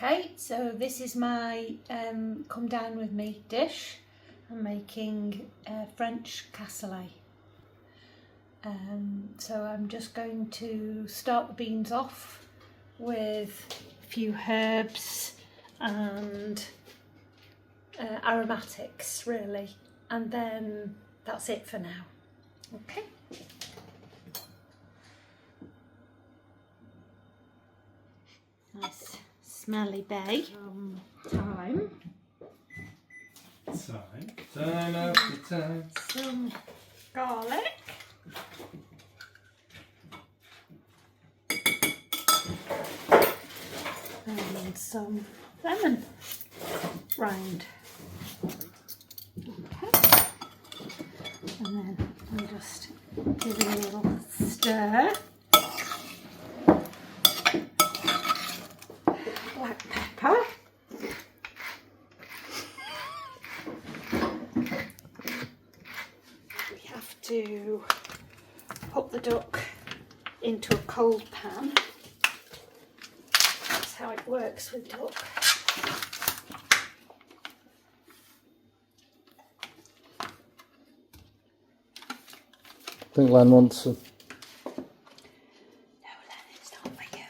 Okay, so this is my come down with me dish. I'm making French cassoulet. So I'm just going to start the beans off with a few herbs and aromatics really, and then that's it for now. Okay. Nice smelly bay. Time after time. Some garlic. And some lemon rind. Okay. And then we'll just give it a little stir. Black pepper. We have to put the duck into a cold pan. That's how it works with duck. I think Len wants some. No, Len, it's not for you.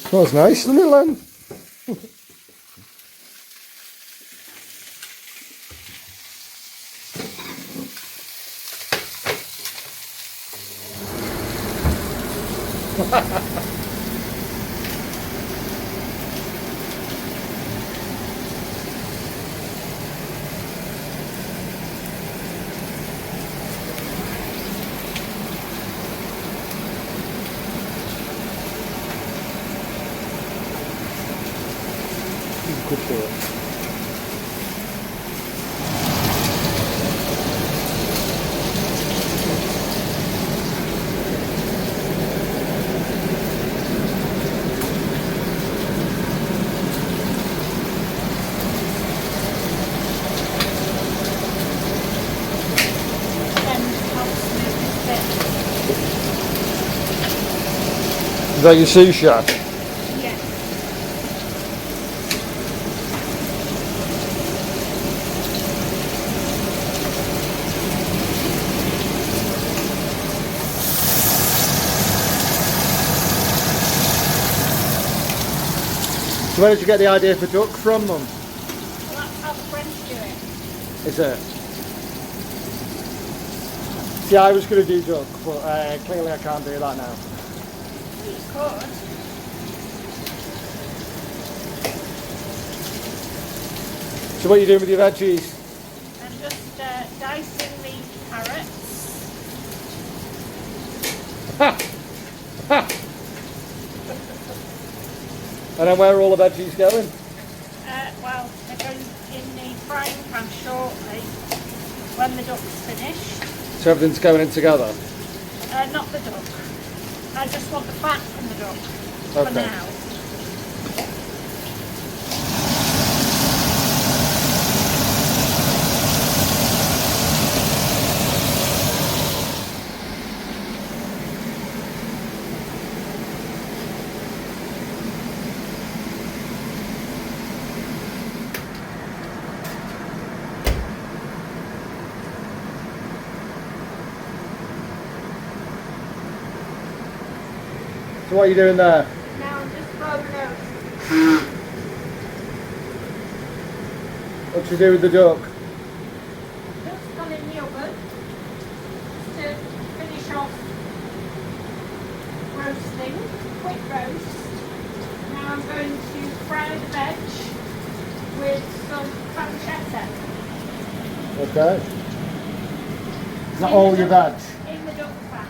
Smells nice, doesn't it, Len? Good for it. Is that your sous chef? Yes. So where did you get the idea for duck from, Mum? Well, that's how the French do it. Is it? See, I was going to do duck, but clearly I can't do that now. You could. So what are you doing with your veggies? I'm just dicing the carrots. Ha! Ha! And then where are all the veggies going? Well, they're going in the frying pan shortly when the duck's finished. So everything's going in together? Not the duck. I just want the fat from the duck for Okay. now. So what are you doing there? Now I'm just throwing out. What do you do with the duck? Just gone in the oven to finish off roasting, quick roast. Now I'm going to fry the veg with some pancetta. Okay. Is that all your veg? In the duck fat.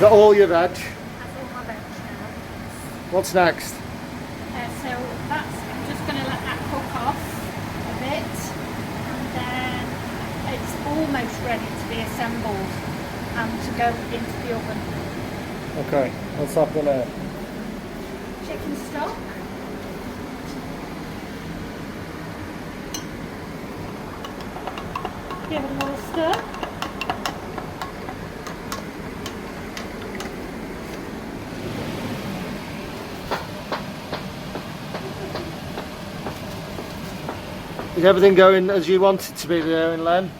Is that all your veg? That's all my veg now. What's next? So I'm just going to let that cook off a bit, and then it's almost ready to be assembled and to go into the oven. Okay, what's happening there? Chicken stock. Give it a little stir. Is everything going as you want it to be there in Len?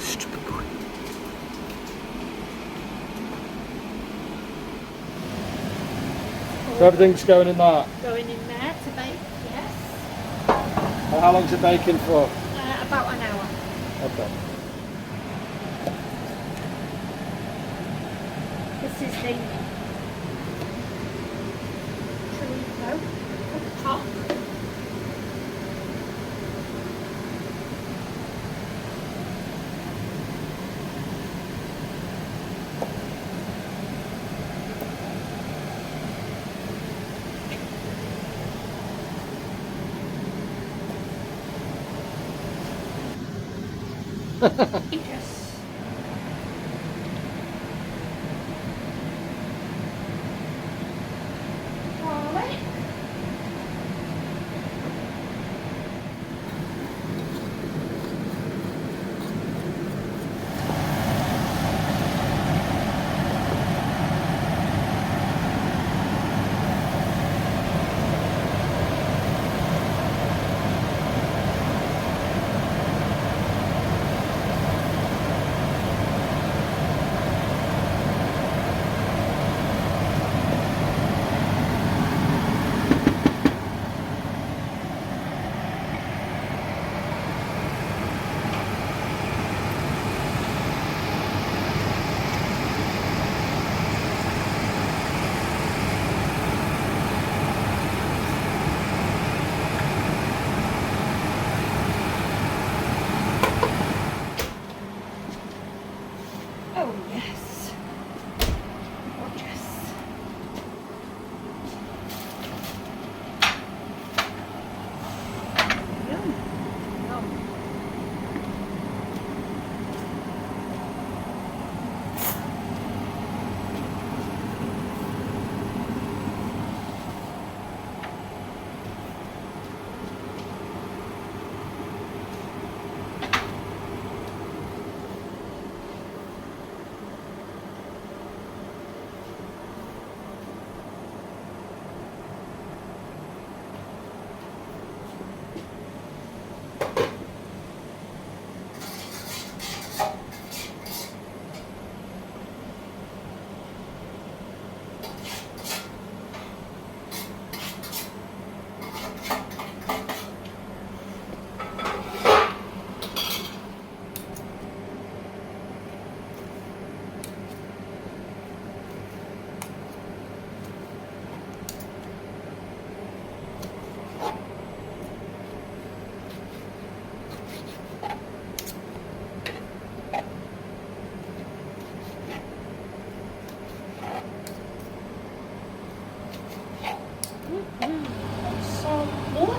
Stupid boy. So everything's going in that? Going in there to bake, yes. And how long's it baking for? About an hour. Okay. This is the chorizo on top. Yes. Garlic. Oh yes. Gorgeous. Yum. Yum. Some more.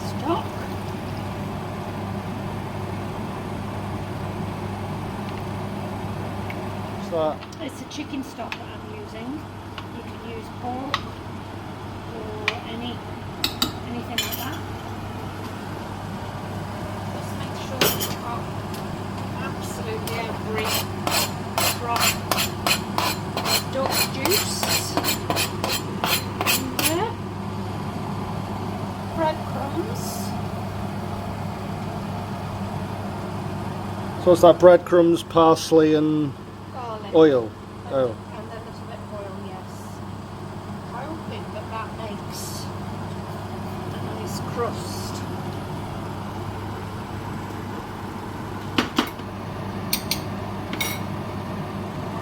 Stock. What's that? It's a chicken stock that I'm using. You can use pork or anything like that. Just make sure it's hot. absolutely every drop of duck juice in there. Breadcrumbs. So it's that breadcrumbs, parsley and Garlic. oil. And, Oh. and then a little bit of oil, yes. Hoping that that makes a nice crust.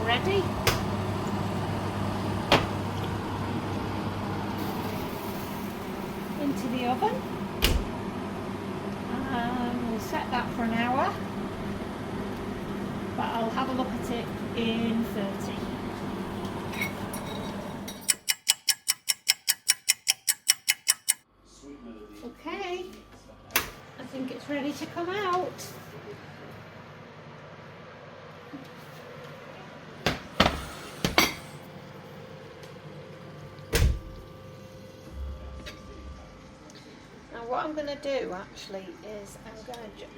Ready? Into the oven. And we'll set that for an hour. But I'll have a look at it in 30. Okay, I think it's ready to come out. Now what I'm going to do actually is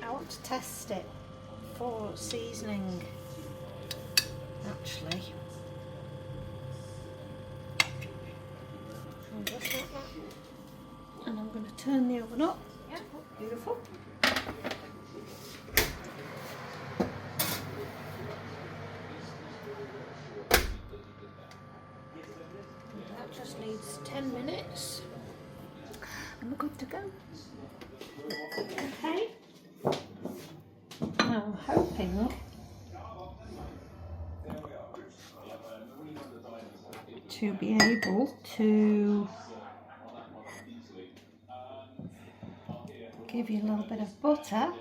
I want to test it for seasoning actually. So just like that. And I'm going to turn the oven up. Yeah, beautiful. That just needs 10 minutes and we're good to go. Okay. Now I'm hoping to be able to give you a little bit of butter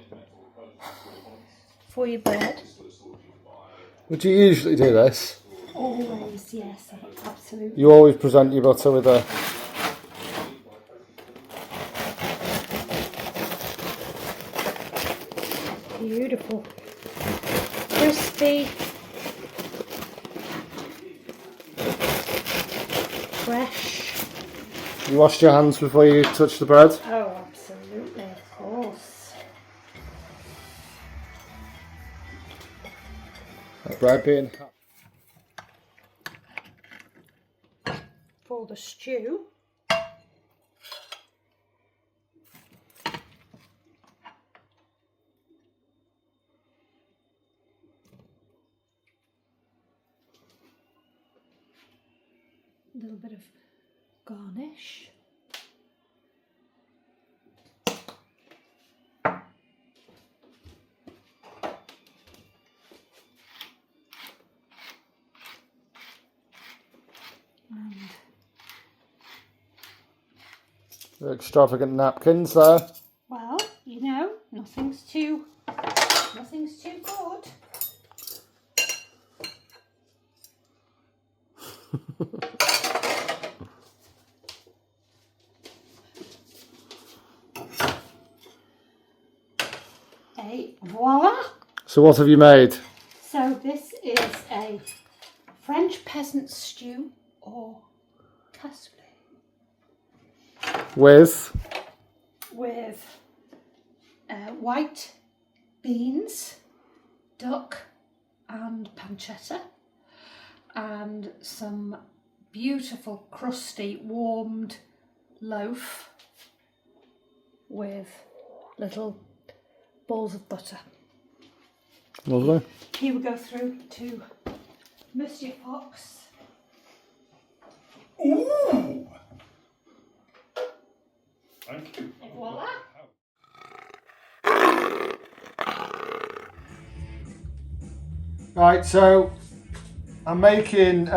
for your bread. Would you usually do this? Always, yes, absolutely. You always present your butter with a... Beautiful. Crispy. Fresh. You washed your hands before you touched the bread? Oh, absolutely, of course. That bread being... For the stew. A little bit of garnish. And extravagant napkins there. well, you know, nothing's too good. Hey, voila! So what have you made? So this is a French peasant stew or cassoulet With? with white beans, duck and pancetta, and some beautiful crusty warmed loaf with little balls of butter. Lovely. Here we go through to Monsieur Fox. Ooh! Thank you. Et voila! Right, so I'm making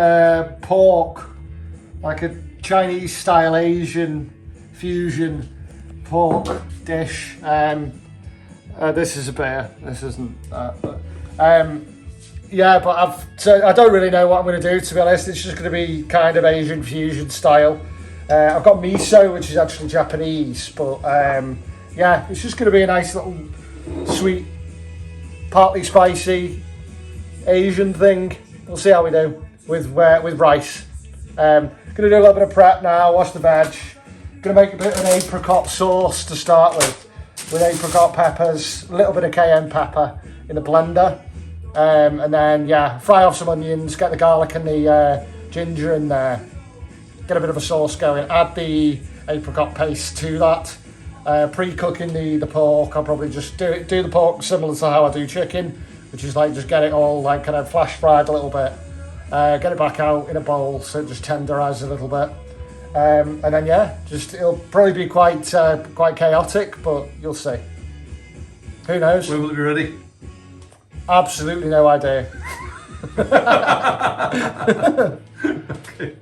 pork, like a Chinese style Asian fusion pork dish. This is a beer, this isn't that. But, yeah, but I don't really know what I'm going to do, to be honest. It's just going to be kind of Asian fusion style. I've got miso, which is actually Japanese, but yeah, it's just going to be a nice little sweet, partly spicy Asian thing. We'll see how we do with rice. Going to do a little bit of prep now, wash the veg. Going to make a bit of an apricot sauce to start with apricot peppers, a little bit of cayenne pepper in a blender. And then, yeah, fry off some onions, get the garlic and the ginger in there, get a bit of a sauce going, add the apricot paste to that. Pre-cooking the pork, I'll probably just do the pork similar to how I do chicken, which is like just get it all like kind of flash fried a little bit, get it back out in a bowl so it just tenderises a little bit. And then yeah, it'll probably be quite chaotic, but you'll see. Who knows? When will it be ready? Absolutely no idea. Okay.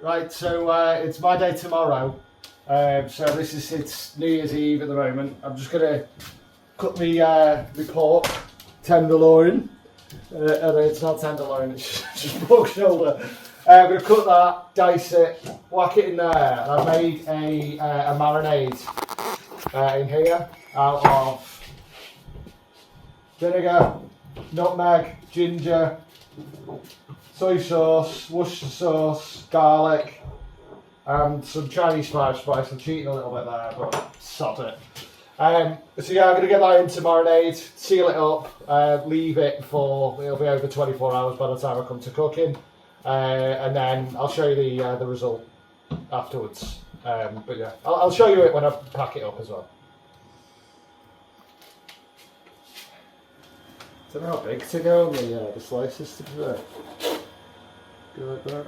Right, so it's my day tomorrow. So it's New Year's Eve at the moment. I'm just gonna cut my pork tenderloin. And it's not tenderloin, it's just pork shoulder. I'm going to cut that, dice it, whack it in there. And I've made a marinade in here out of vinegar, nutmeg, ginger, soy sauce, Worcestershire sauce, garlic, and some Chinese spice. I'm cheating a little bit there, but sod it. So yeah, I'm going to get that into marinade, seal it up, leave it for, it'll be over 24 hours by the time I come to cooking, and then I'll show you the result afterwards. But yeah, I'll show you it when I pack it up as well. I don't know how big to go on the slices to be fair. Go like that.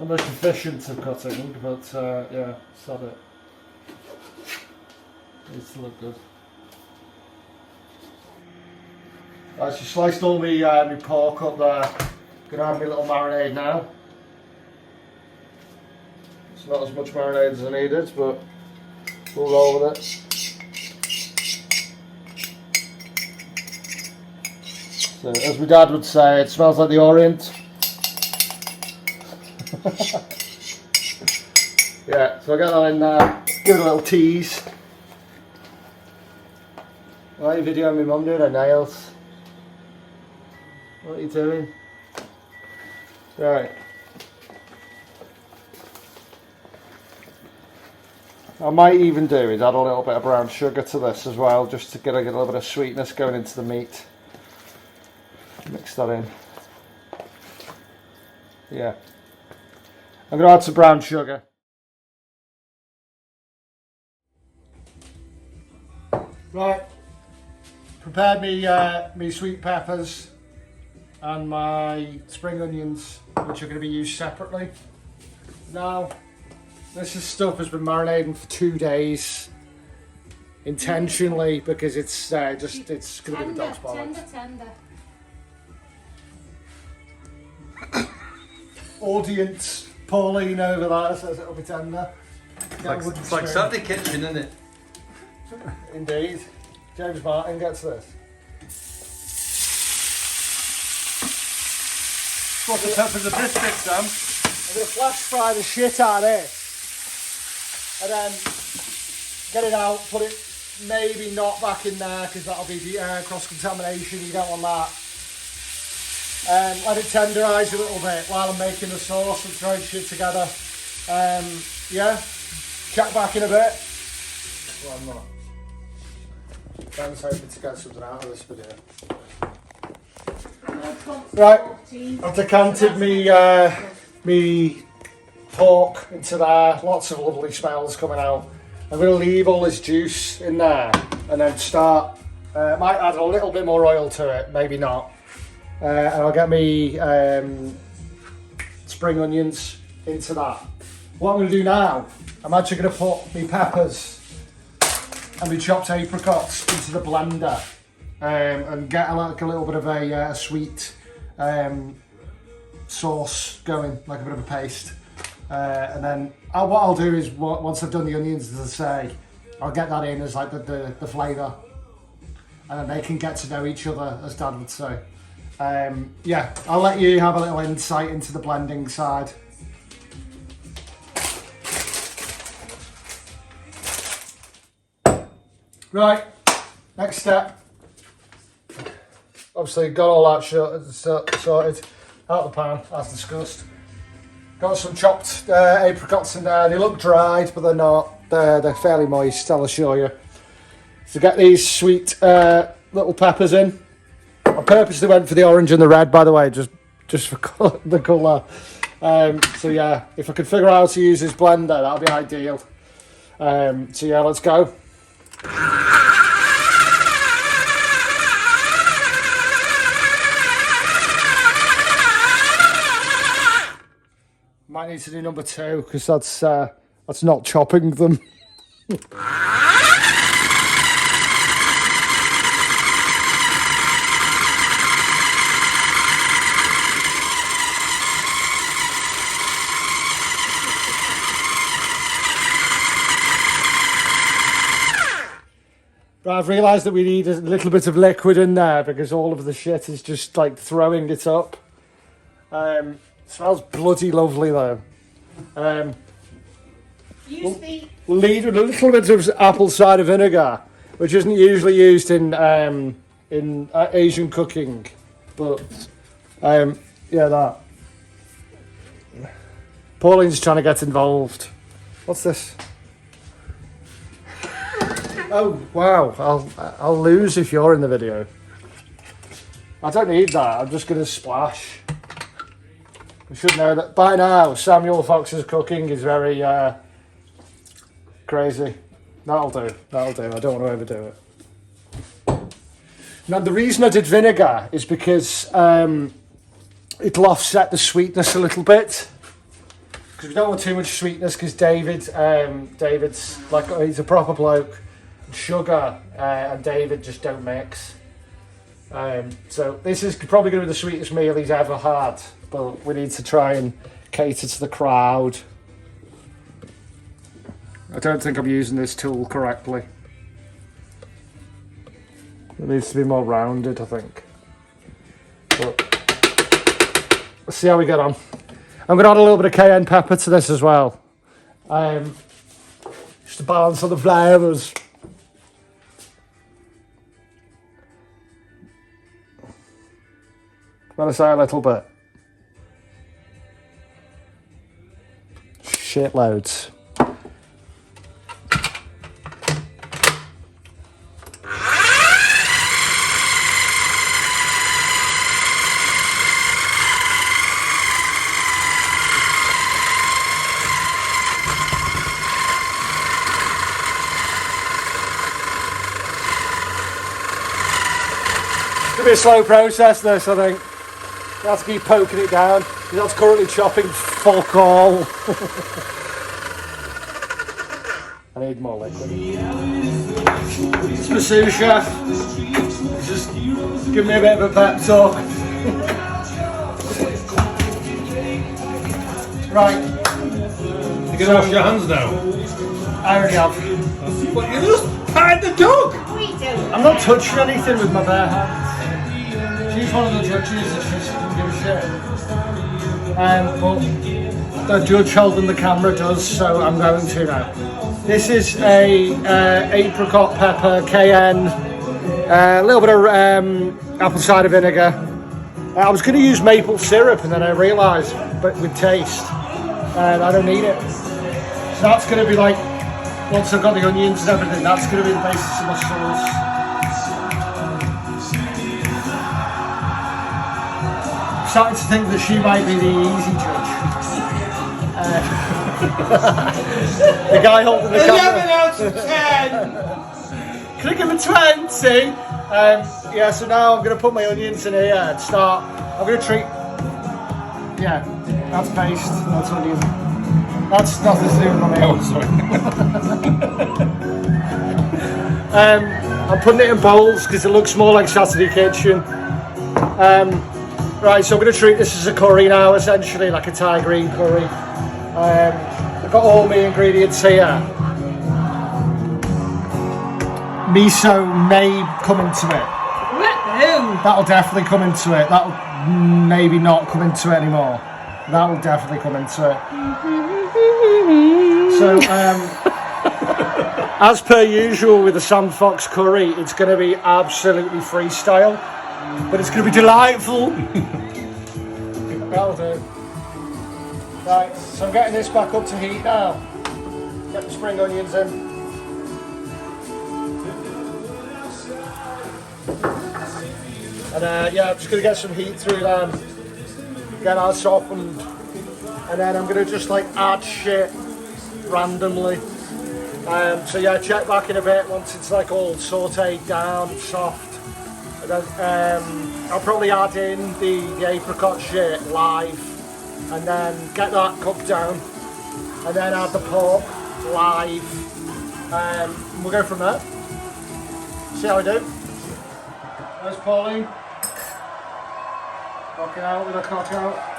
I'm most efficient at cutting, but yeah, sod it. Needs to look good. Right, so sliced all my pork up there. Gonna have my little marinade now. It's not as much marinade as I needed, but we'll roll with it. So, as my dad would say, it smells like the Orient. Yeah, so I got that in there, give it a little tease. Why are you videoing my mum doing her nails? What are you doing? Right. I might even do is add a little bit of brown sugar to this as well, just to get a little bit of sweetness going into the meat. Mix that in. Yeah. I'm going to add some brown sugar. Right, prepared me sweet peppers and my spring onions, which are going to be used separately. Now, this stuff has been marinating for 2 days, intentionally, because it's going to be the dog's bollocks. Tender. Audience Pauline over there says it'll be tender. It's like Saturday Kitchen, isn't it? Indeed. James Martin gets this. What the peppers are biscuits, Sam? I'm going to flash fry the shit out of this. And then get it out, put it maybe not back in there because that'll be cross-contamination, you don't want that. Let it tenderise a little bit while I'm making the sauce and throwing shit together. Yeah, check back in a bit. Well, I'm not. Dan's hoping to get something out of this video. Right, I've decanted me pork into there. Lots of lovely smells coming out. I'm going to leave all this juice in there and then start. Might add a little bit more oil to it, maybe not. And I'll get me spring onions into that. What I'm going to do now, I'm actually going to put my peppers and my chopped apricots into the blender and get a little bit of a sweet sauce going, like a bit of a paste. And then what I'll do is, once I've done the onions, as I say, I'll get that in as like the flavour. And then they can get to know each other, as Dad would say. Yeah, I'll let you have a little insight into the blending side. Right, next step. Obviously got all that sorted out of the pan as discussed. Got some chopped apricots in there. They look dried, but they're not. They're fairly moist, I'll assure you. So get these sweet little peppers in. I purposely went for the orange and the red, by the way, just for the colour. So yeah, if I could figure out how to use this blender, that'd be ideal. So yeah, let's go. Might need to do number 2 because that's not chopping them. But I've realised that we need a little bit of liquid in there because all of the shit is just like throwing it up. Smells bloody lovely though. Use the... We'll need a little bit of apple cider vinegar, which isn't usually used in Asian cooking, but yeah, that. Pauline's trying to get involved. What's this? Oh wow! I'll lose if you're in the video. I don't need that. I'm just gonna splash. I should know that by now. Samuel Fox's cooking is very crazy. That'll do. That'll do. I don't want to overdo it. Now the reason I did vinegar is because it'll offset the sweetness a little bit. Because we don't want too much sweetness. Because David's like he's a proper bloke. Sugar and David just don't mix. So this is probably going to be the sweetest meal he's ever had, but we need to try and cater to the crowd. I don't think I'm using this tool correctly. It needs to be more rounded, I think. But let's see how we get on. I'm going to add a little bit of cayenne pepper to this as well. Just to balance all the flavours. I'm going to say a little bit. Shitloads. It's going to be a slow process this, I think. You have to keep poking it down. You're not currently chopping fuck all. I need more liquid. It's my sous chef. Just give me a bit of a pep talk. Right. You can wash your hands now. I already have. But you just patted the dog. We do. I'm not touching anything with my bare hands. She's one of the judges and she doesn't give a shit. But the judge holding the camera does, so I'm going to now. This is a apricot pepper, cayenne, a little bit of apple cider vinegar. I was going to use maple syrup and then I realised, but with taste, I don't need it. So that's going to be like, once I've got the onions and everything, that's going to be the basis of my sauce. Starting to think that she might be the easy judge. The guy holding the camera. 11 out of 10! Can I give it 20? Yeah, so now I'm going to put my onions in here and start. I'm going to treat. Yeah, that's paste, that's onion. That's nothing to do with my meal. Oh, sorry. I'm putting it in bowls because it looks more like Saturday Kitchen. Right, so I'm going to treat this as a curry now, essentially, like a Thai green curry. I've got all my ingredients here. Miso may come into it. That'll definitely come into it. That'll maybe not come into it anymore. That'll definitely come into it. So, As per usual with the Sandfox curry, it's going to be absolutely freestyle, but it's going to be delightful. That'll do. Right, so I'm getting this back up to heat now. Get the spring onions in. And yeah, I'm just going to get some heat through them, get that softened, and then I'm going to just like add shit randomly. So yeah, check back in a bit once it's like all sauteed down, soft. And then I'll probably add in the apricot shit live, and then get that cooked down, and then add the pork live. We'll go from there. See how I do. There's Pauline. Rocking out with a cock out.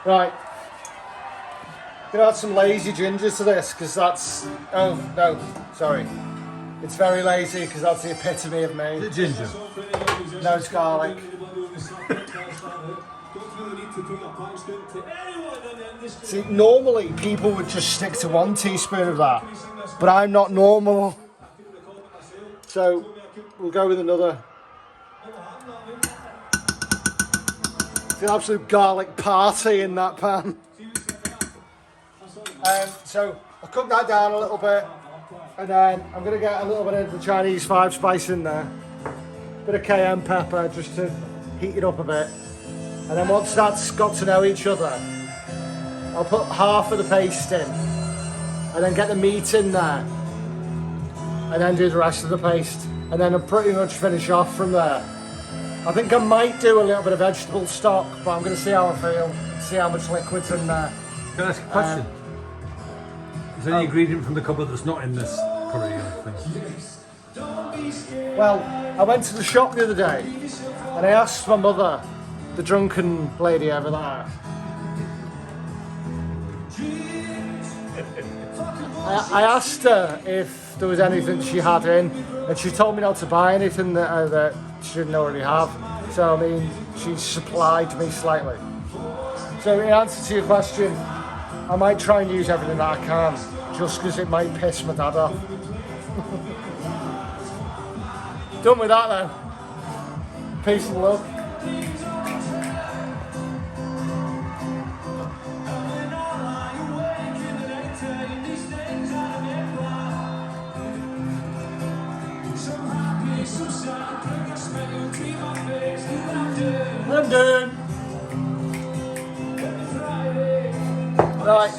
Right. Gonna add some lazy ginger to this because that's. Oh no, sorry. It's very lazy because that's the epitome of me. Is it ginger? No, it's garlic. See, normally people would just stick to 1 teaspoon of that, but I'm not normal. So we'll go with another. It's an absolute garlic party in that pan. So I'll cook that down a little bit, and then I'm going to get a little bit of the Chinese 5 spice in there. Bit of cayenne pepper just to heat it up a bit. And then once that's got to know each other, I'll put half of the paste in, and then get the meat in there, and then do the rest of the paste, and then I'll pretty much finish off from there. I think I might do a little bit of vegetable stock, but I'm going to see how I feel, see how much liquid's in there. Can I ask a question? Is there any ingredient from the cupboard that's not in this curry thing? Well, I went to the shop the other day, and I asked my mother, the drunken lady over there, I asked her if there was anything she had in, and she told me not to buy anything that she didn't already have. So I mean, she supplied me slightly. So in answer to your question, I might try and use everything that I can, just because it might piss my dad off. Done with that then. Peace and love. I'm doing. Right,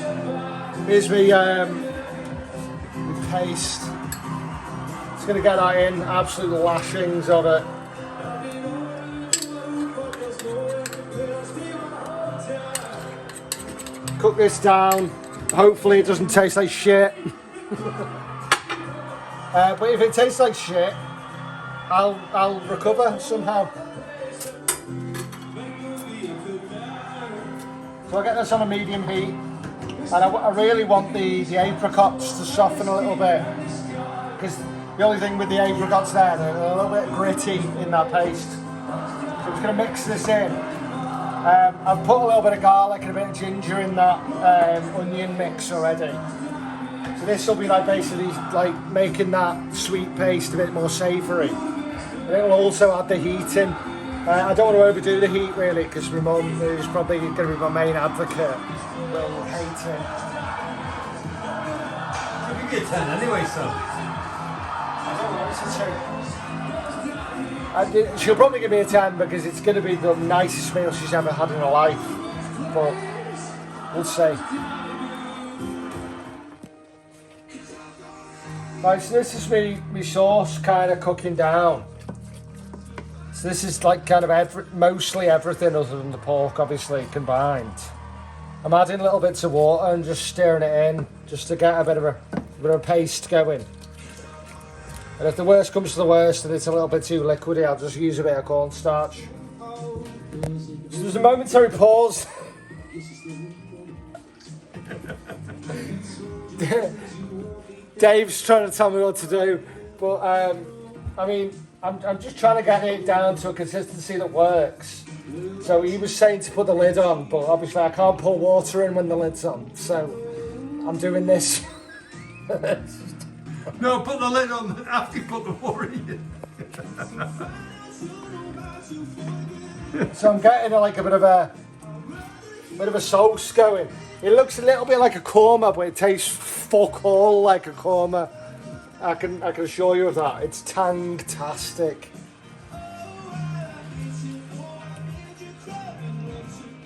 here's my paste. Just gonna get that in, absolute lashings of it. Cook this down. Hopefully it doesn't taste like shit. But if it tastes like shit, I'll recover somehow. So I'll get this on a medium heat, and I really want the apricots to soften a little bit, because the only thing with the apricots there, they're a little bit gritty in that paste. So I'm just going to mix this in. I've put a little bit of garlic and a bit of ginger in that onion mix already. So this will be like basically like making that sweet paste a bit more savoury. And it will also add the heat in. I don't want to overdo the heat really, because my mum, who's probably going to be my main advocate, will hate it. You get 10 anyway, so. I don't know, she'll probably give me a 10 because it's going to be the nicest meal she's ever had in her life. But we'll see. Right, so this is me sauce kind of cooking down. So this is like kind of mostly everything other than the pork, obviously, combined. I'm adding little bits of water and just stirring it in, just to get a bit of a paste going. And if the worst comes to the worst and it's a little bit too liquidy, I'll just use a bit of cornstarch. So there's a momentary pause. Dave's trying to tell me what to do, but I mean, I'm just trying to get it down to a consistency that works. So he was saying to put the lid on, but obviously I can't pour water in when the lid's on, so I'm doing this. No, put the lid on after you put the water in. So I'm getting like a bit of a sauce going. It looks a little bit like a korma, but it tastes fuck all like a korma. I can assure you of that. It's tang-tastic.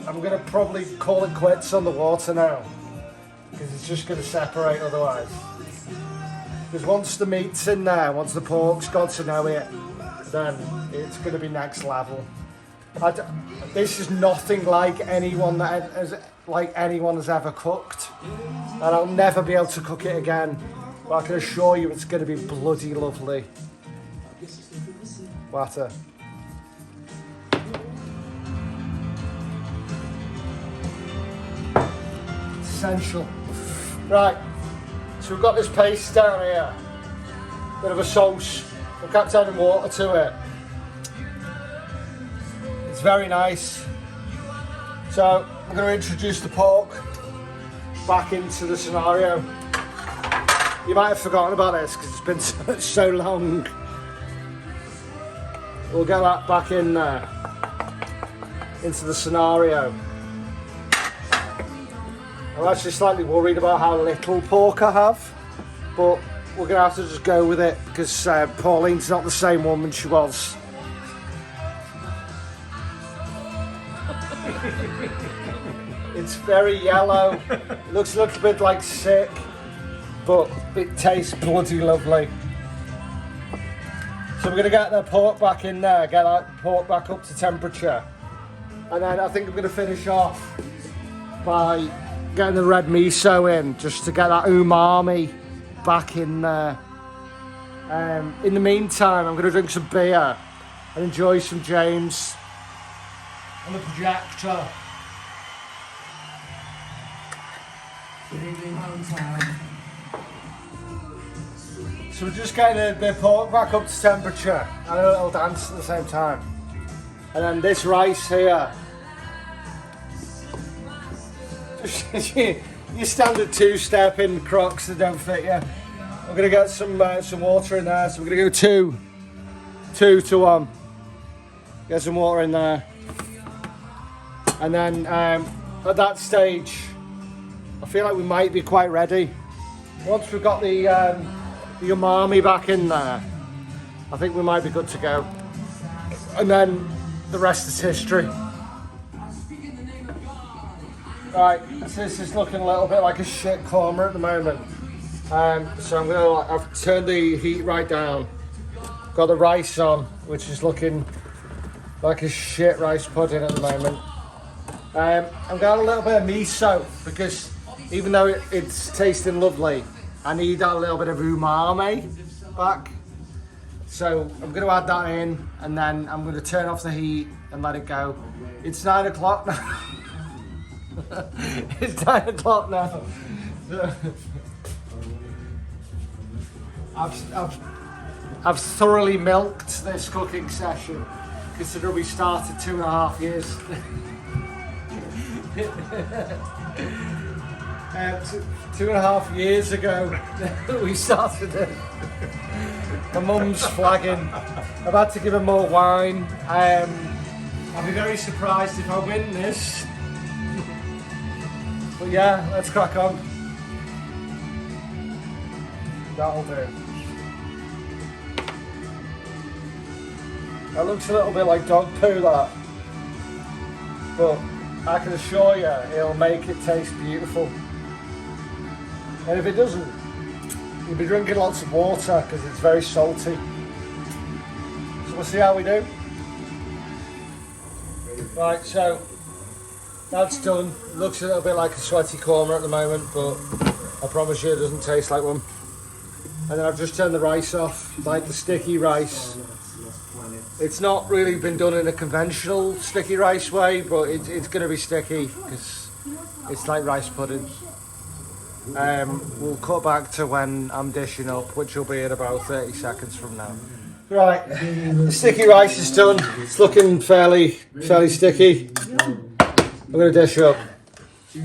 I'm gonna probably call it quits on the water now, because it's just gonna separate otherwise. Because once the meat's in there, once the pork's got to know it, then it's gonna be next level. This is nothing like anyone has ever cooked, and I'll never be able to cook it again. But I can assure you, it's going to be bloody lovely. Water. Essential. Right. So we've got this paste down here. Bit of a sauce. We've kept adding water to it. It's very nice. So I'm going to introduce the pork back into the scenario. You might have forgotten about this because it's been so long. We'll get that back in there, into the scenario. I'm actually slightly worried about how little pork I have, but we're going to have to just go with it because Pauline's not the same woman she was. It's very yellow. It looks a little bit like sick, but it tastes bloody lovely. So we're going to get the pork back in there, get that pork back up to temperature. And then I think I'm going to finish off by getting the red miso in, just to get that umami back in there. In the meantime, I'm going to drink some beer and enjoy some James on the projector. So we're just getting the pork back up to temperature and a little dance at the same time. And then this rice here, your standard two-step in Crocs that don't fit you. We're gonna get some water in there, so we're gonna go two to 1. Get some water in there, and then at that stage, I feel like we might be quite ready. Once we've got the umami back in there, I think we might be good to go. And then the rest is history. Right, so this is looking a little bit like a shit korma at the moment. So I've turned the heat right down. Got the rice on, which is looking like a shit rice pudding at the moment. I've got a little bit of miso because even though it's tasting lovely, I need that little bit of umami back. So I'm going to add that in, and then I'm going to turn off the heat and let it go. It's 9 o'clock now. It's 9 o'clock now. I've thoroughly milked this cooking session, considering we started 2.5 years. 2.5 years ago we started it. My mum's flagging. I've had to give her more wine. I'll be very surprised if I win this. But yeah, let's crack on. That'll do. That looks a little bit like dog poo, that. But I can assure you, it'll make it taste beautiful. And if it doesn't, you'll be drinking lots of water because it's very salty. So we'll see how we do. Right, so that's done. Looks a little bit like a sweaty korma at the moment, but I promise you it doesn't taste like one. And then I've just turned the rice off, like the sticky rice. It's not really been done in a conventional sticky rice way, but it's going to be sticky because it's like rice pudding. We'll cut back to when I'm dishing up, which will be in about 30 seconds from now. Right, the sticky rice is done. It's looking fairly sticky. I'm going to dish up. This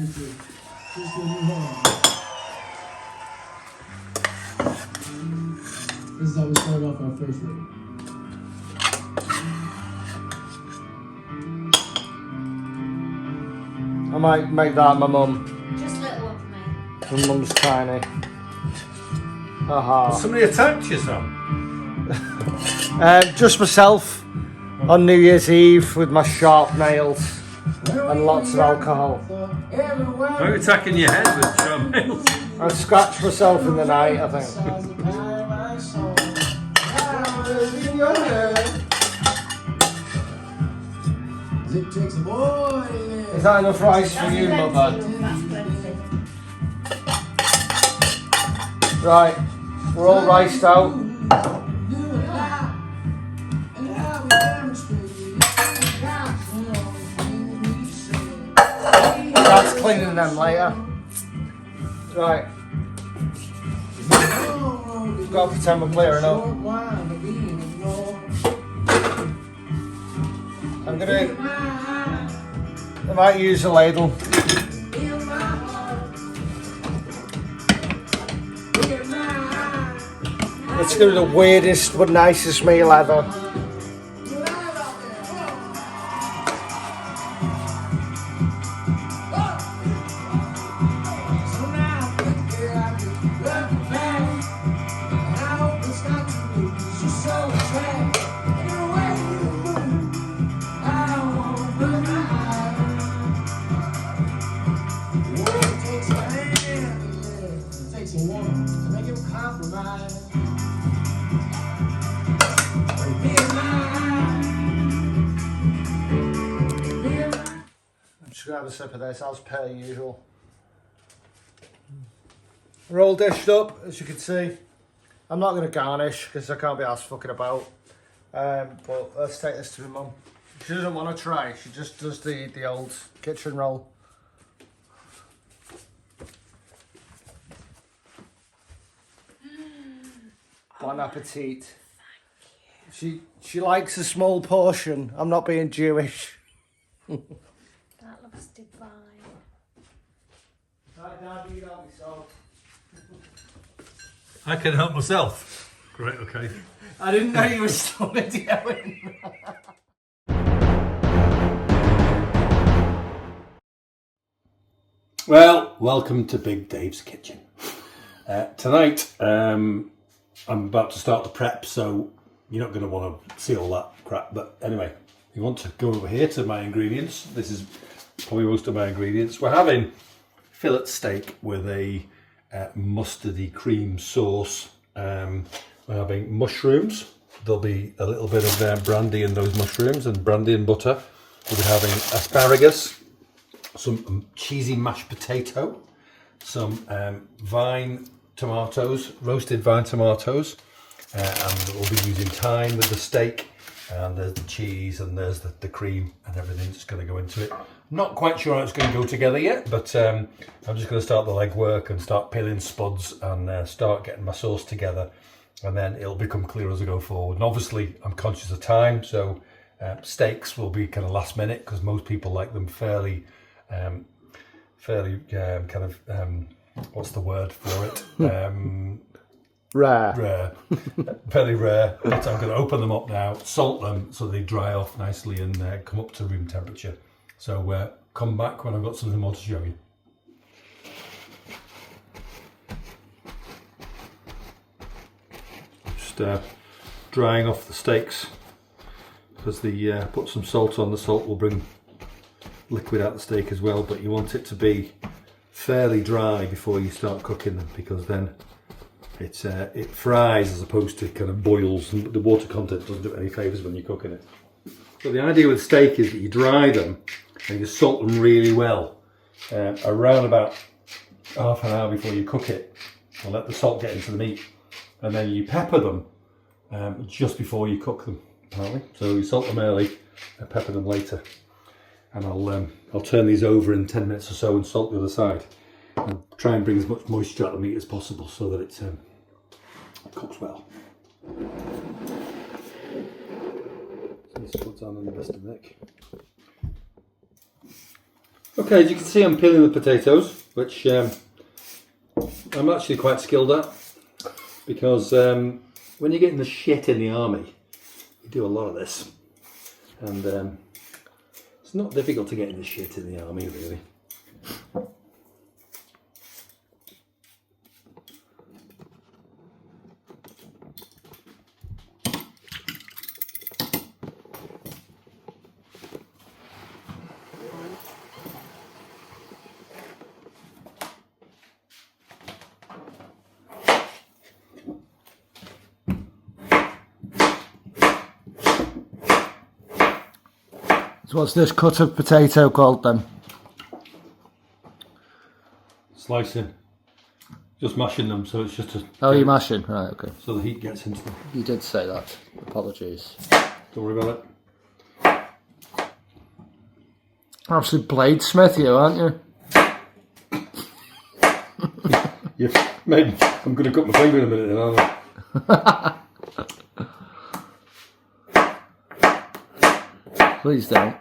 is how we start off our first week. I might make that my mum. Just a little one for me. My mum's tiny. Aha. Somebody attacked you, Sam. Just myself on New Year's Eve with my sharp nails and lots of alcohol. Are you attacking your head with sharp nails? I scratched myself in the night, I think. Is that enough rice for you, Mother? That's plenty. Right, we're all riced out. That's cleaning them later. Right. Got to pretend we're clearing up. I might use a ladle. It's gonna be the weirdest but nicest meal ever. Just gonna have a sip of this as per usual. We're all dished up, as you can see. I'm not gonna garnish because I can't be arsed fucking about. But let's take this to my mum. She doesn't want to try. She just does the old kitchen roll. Bon appetit. She likes a small portion. I'm not being Jewish. That looks divine. Right, Dad, you got me salt. I can help myself. Great, okay. I didn't know you were still videoing. Well, welcome to Big Dave's Kitchen. Tonight, I'm about to start the prep, so you're not going to want to see all that crap. But anyway, you want to go over here to my ingredients. This is probably most of my ingredients. We're having fillet steak with a mustardy cream sauce. We're having mushrooms. There'll be a little bit of brandy in those mushrooms and brandy and butter. We'll be having asparagus, some cheesy mashed potato, some vine tomatoes, roasted vine tomatoes, and we'll be using thyme with the steak, and there's the cheese and there's the cream and everything that's going to go into it. Not quite sure how it's going to go together yet, but I'm just going to start the legwork and start peeling spuds and start getting my sauce together, and then it'll become clear as I go forward. And obviously I'm conscious of time, so steaks will be kind of last minute because most people like them fairly what's the word for it? Rare. Fairly rare. But I'm going to open them up now, salt them so they dry off nicely and come up to room temperature. So come back when I've got something more to show you. Just drying off the steaks because put some salt on. The salt will bring liquid out the steak as well, but you want it to be fairly dry before you start cooking them, because then it fries as opposed to kind of boils, and the water content doesn't do it any favours when you're cooking it. So the idea with steak is that you dry them and you salt them really well around about half an hour before you cook it, and let the salt get into the meat, and then you pepper them just before you cook them, apparently. So you salt them early and pepper them later. And I'll turn these over in 10 minutes or so and salt the other side, and try and bring as much moisture out of the meat as possible so that it cooks well. this puts on the best of neck. Okay, as you can see, I'm peeling the potatoes, which I'm actually quite skilled at, because when you're getting the shit in the army, you do a lot of this, and it's not difficult to get in the shit in the army, really. So what's this cut of potato called then? Slicing. Just mashing them, so it's just a... Oh, you're mashing? Right, okay. So the heat gets into them. You did say that. Apologies. Don't worry about it. Absolute bladesmith, you, aren't you? You've made... I'm going to cut my finger in a minute then, aren't I? Please don't.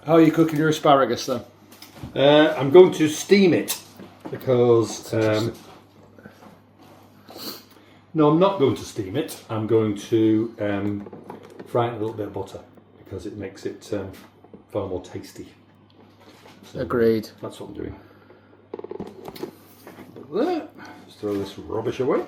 How are you cooking your asparagus then? I'm going to steam it, because... no, I'm not going to steam it. I'm going to fry it in a little bit of butter, because it makes it far more tasty. So Agreed. that's what I'm doing. There. Just throw this rubbish away.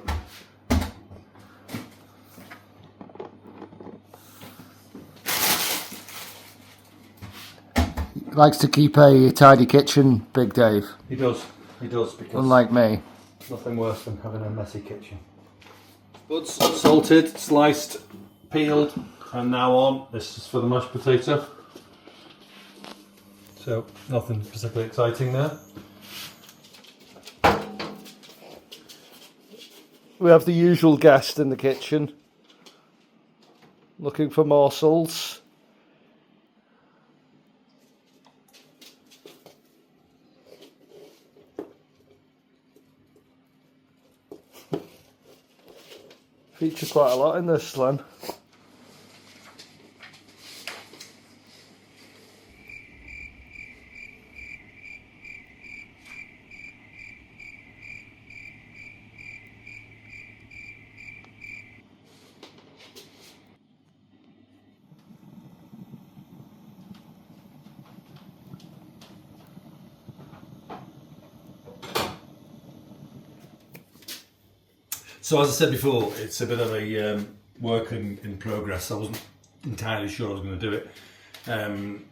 Likes to keep a tidy kitchen, Big Dave. He does, because Unlike me. nothing worse than having a messy kitchen. Buds salted, sliced, peeled, and now on. This is for the mashed potato. So nothing particularly exciting there. We have the usual guest in the kitchen, looking for morsels. Feature quite a lot in this, Len. So as I said before, it's a bit of a work in progress. I wasn't entirely sure I was going to do it.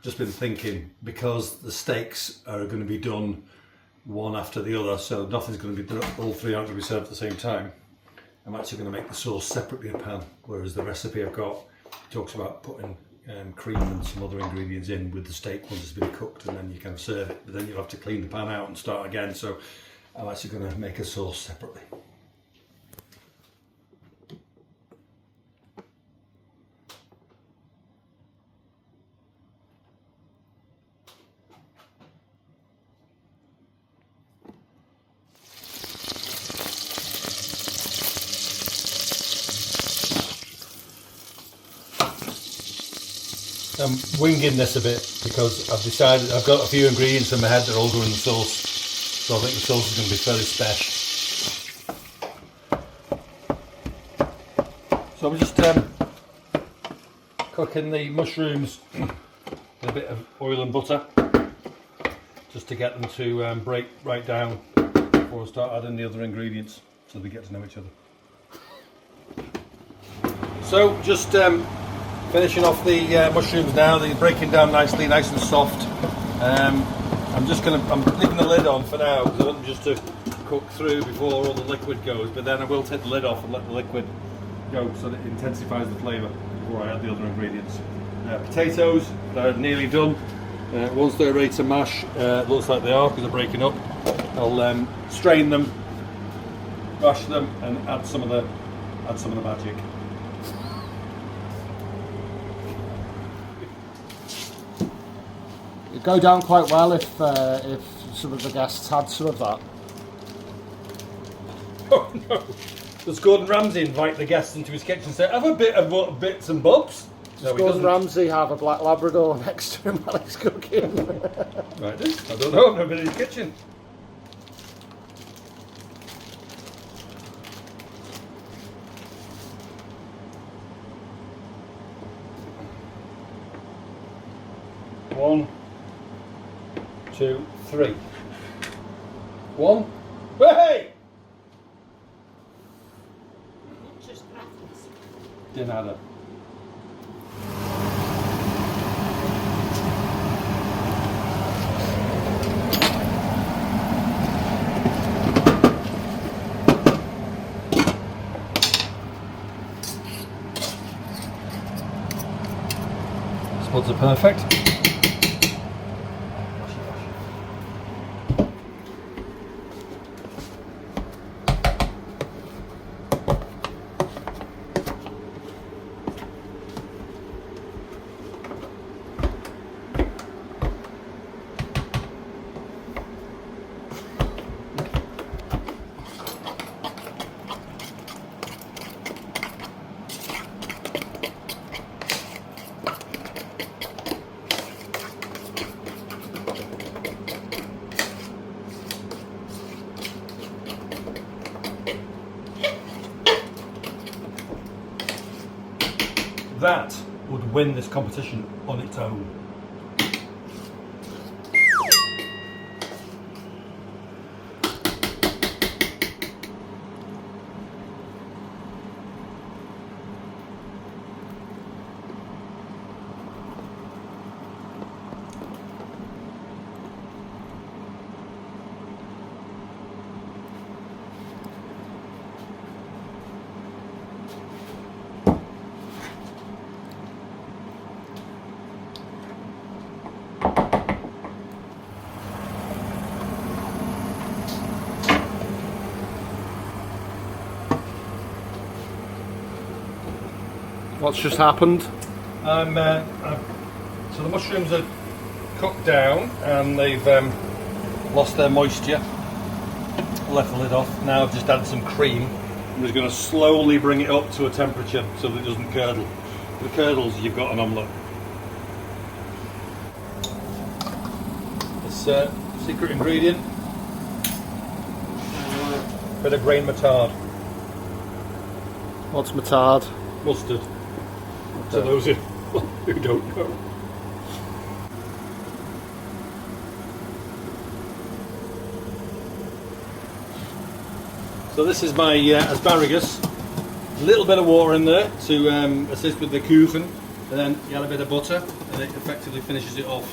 Just been thinking, because the steaks are going to be done one after the other, so nothing's going to be done, all three aren't going to be served at the same time. I'm actually going to make the sauce separately in a pan, whereas the recipe I've got talks about putting cream and some other ingredients in with the steak once it's been cooked, and then you can serve it, but then you'll have to clean the pan out and start again. So I'm actually going to make a sauce separately. I'm winging this a bit because I've decided I've got a few ingredients in my head that are all going in the sauce, so I think the sauce is going to be fairly special. So I'm just cooking the mushrooms in a bit of oil and butter, just to get them to break right down before I start adding the other ingredients, so they get to know each other. So just finishing off the mushrooms now. They're breaking down nicely, nice and soft. I'm leaving the lid on for now because I want them just to cook through before all the liquid goes, but then I will take the lid off and let the liquid go so that it intensifies the flavour before I add the other ingredients. Potatoes, they're nearly done. Once they're ready to mash, looks like they are because they're breaking up, I'll strain them, mash them, and add some of the magic. It'd go down quite well if some of the guests had some of that. Oh no! Does Gordon Ramsay invite the guests into his kitchen and say, "Have a bit of what, bits and bobs"? No, Does Gordon Ramsay have a black Labrador next to him while he's cooking? Right, I don't know. I've never been in his kitchen. One, 2, 3. 1. Hey! Just apples. De nada. Spots are perfect. That would win this competition on its own. What's just happened? So the mushrooms are cooked down and they've lost their moisture. Left the lid off. Now I've just added some cream. I'm just going to slowly bring it up to a temperature so that it doesn't curdle. If it curdles, you've got an omelette. This secret ingredient: bit of grain mustard. What's mustard? Mustard. To those who don't know. So this is my asparagus. A little bit of water in there to assist with the cooking, and then you add a bit of butter, and it effectively finishes it off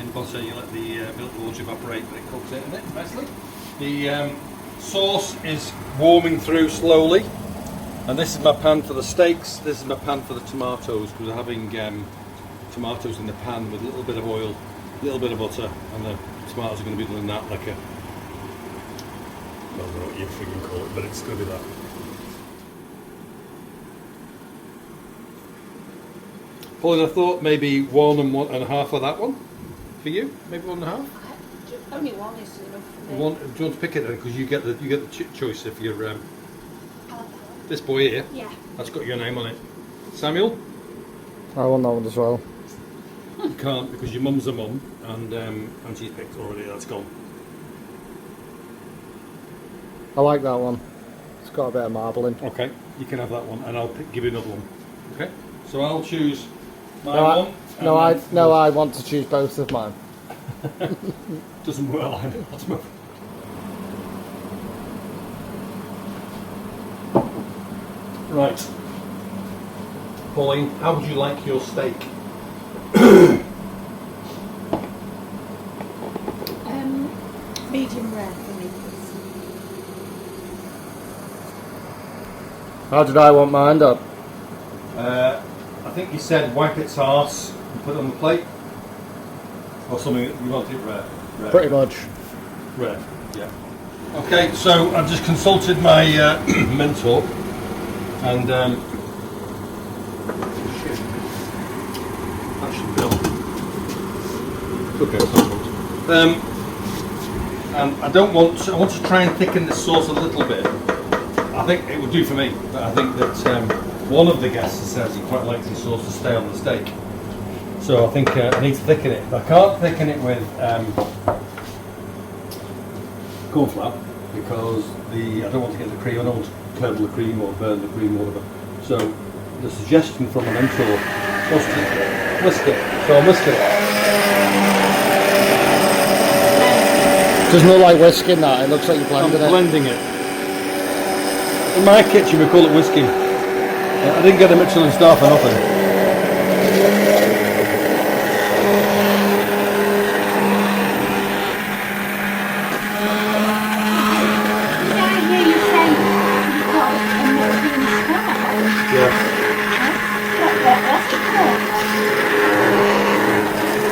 in butter. You let the milk water evaporate, but it cooks it in it nicely. The sauce is warming through slowly. And this is my pan for the steaks, this is my pan for the tomatoes, because we're having tomatoes in the pan with a little bit of oil, a little bit of butter, and the tomatoes are going to be doing that like a, I don't know what you freaking call it, but it's going to be that. Pauline, I thought maybe 1 and 1.5 of that one, for you, maybe 1.5? Only one is enough for me. Do you want to pick it then, because you get the choice if you're... This boy here, Yeah. that's got your name on it. Samuel? I want that one as well. You can't because your mum's a mum and she's picked already, that's gone. I like that one. It's got a bit of marbling. Okay, you can have that one and I'll give you another one. Okay, so I'll choose my No, one. I want to choose both of mine. Doesn't work like that. Right. Pauline, how would you like your steak? Medium rare for me, please. How did I want mine up? I think you said wipe its arse and put it on the plate. Or something, you want it rare? Pretty much. Rare, yeah. Okay, so I've just consulted my mentor and that should be on. Okay, And I want to try and thicken this sauce a little bit. I think it would do for me, but I think that one of the guests says he quite likes his sauce to stay on the steak. So I think I need to thicken it. I can't thicken it with corn flour because I don't want to get the cream. I don't want to curdle the cream or burn the cream or whatever. So the suggestion from a mentor was to whisk it. So I'm whisking it. Doesn't look like whisking that, it looks like you're blending I'm it. blending it. In my kitchen we call it whisking. I didn't get a Michelin star for nothing.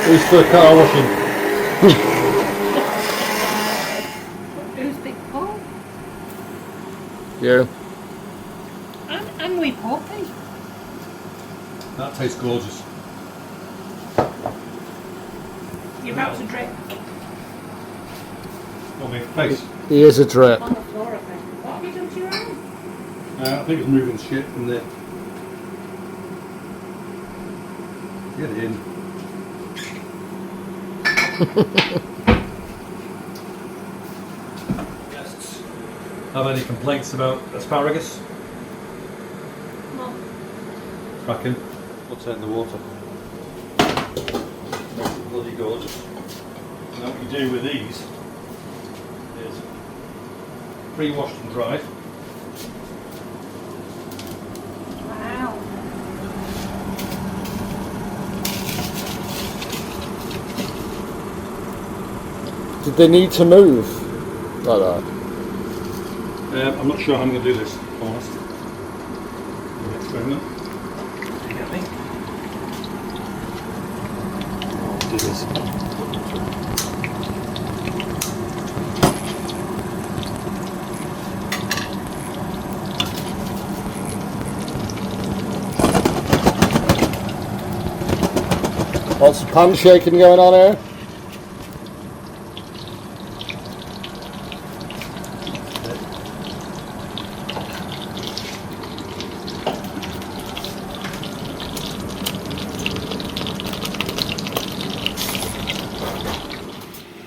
It's for car washing. Who's Big Paul? Yeah. And we Poppy. That tastes gorgeous. You're about to drip On my face. He is a drip. on the floor, I think. What have you done to your own? I think it's moving shit from there. Get it in. Guests have any complaints about asparagus? No. Crack in. Put it in the water. Makes it bloody gorgeous. Now what you do with these is pre-washed and dried. Wow. Did they need to move like that? I'm not sure how I'm going to do this, if I'm honest. An experiment. You get me? Do this. Lots of pan shaking going on here.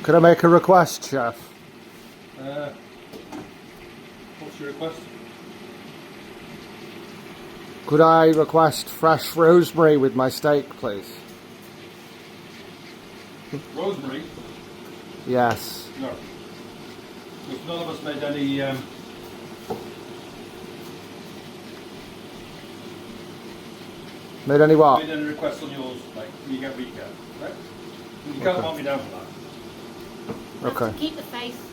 Could I make a request, Chef? What's your request? Could I request fresh rosemary with my steak, please? Rosemary? Yes. No. Because none of us made any Made any what? made any requests on yours, like you get weekend, right? You can't mark me down for that. Okay. Keep the faith.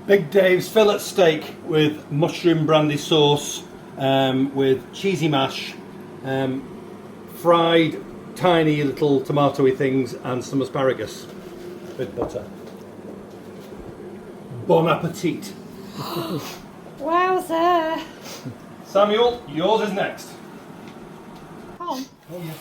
Big Dave's fillet steak with mushroom brandy sauce, with cheesy mash, fried tiny little tomatoey things, and some asparagus with butter. Bon appetit. Wowzer. Samuel, yours is next. Come on. Oh, yeah.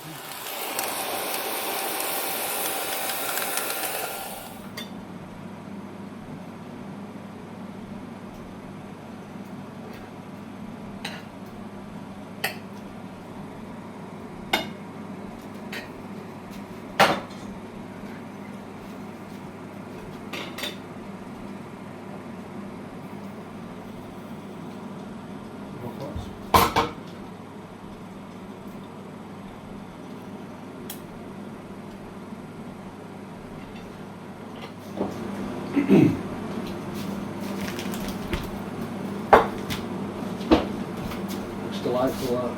Looks delightful, that.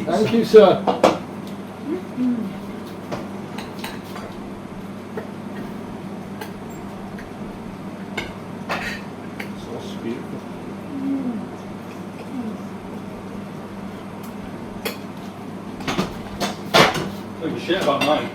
Thank you, sir. Sauce is beautiful. Don't give a shit about mine.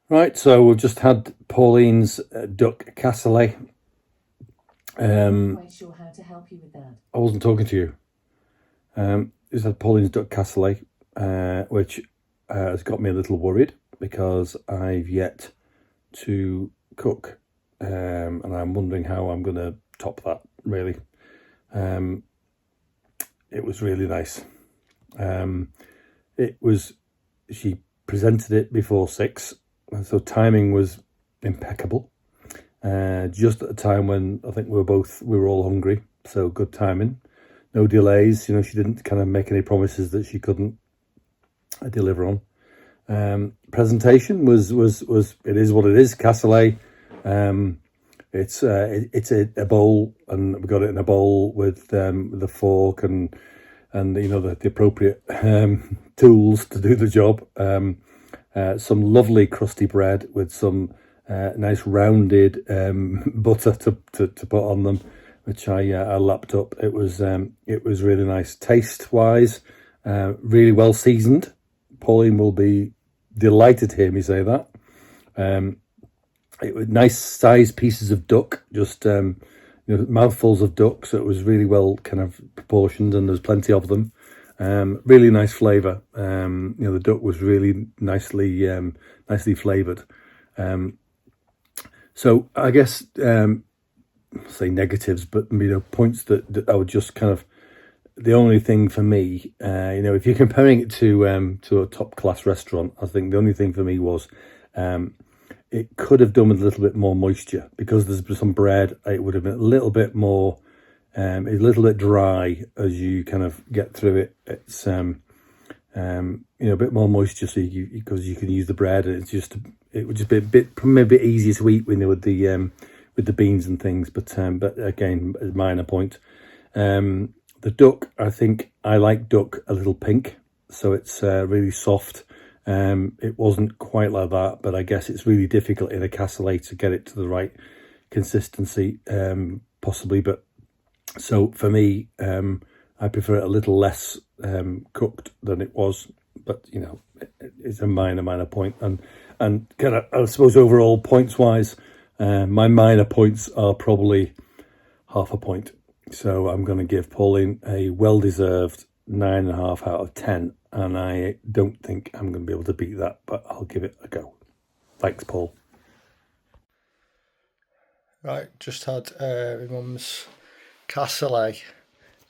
Right, so we've just had Pauline's duck cassoulet. Quite sure how to help you with that. I wasn't talking to you. Just had Pauline's duck cassoulet, which has got me a little worried because I've yet to cook, and I'm wondering how I'm going to top that, really. It was really nice. She presented it before 6, so timing was impeccable. Just at the time when I think we were all hungry, so good timing. No delays, you know, she didn't kind of make any promises that she couldn't deliver on. Presentation was it is what it is, cassoulet. It's a bowl, and we got it in a bowl with a fork and you know the appropriate tools to do the job. Some lovely crusty bread with some nice rounded butter to put on them, which I lapped up. It was really nice taste wise, really well seasoned. Pauline will be delighted to hear me say that. It was nice sized pieces of duck, just you know, mouthfuls of duck, so it was really well kind of proportioned, and there's plenty of them. Really nice flavour. You know, the duck was really nicely flavoured. So I guess say negatives, but you know, points that I would just kind of, the only thing for me, you know, if you're comparing it to a top class restaurant, I think the only thing for me was it could have done with a little bit more moisture, because there's some bread. It would have been a little bit more, a little bit dry as you kind of get through it. It's you know, a bit more moisture, so because you can use the bread, and it would just be maybe a bit easier to eat when they with the beans and things. But again, a minor point. The duck, I think I like duck a little pink, so it's really soft. It wasn't quite like that, but I guess it's really difficult in a cassoulet to get it to the right consistency, possibly. But so for me, I prefer it a little less cooked than it was. But you know, is a minor point. And kind of, I suppose overall points wise, my minor points are probably half a point. So I'm going to give Pauline a well-deserved 9.5 out of 10. And I don't think I'm going to be able to beat that, but I'll give it a go. Thanks, Paul. Right, just had my mum's cassoulet.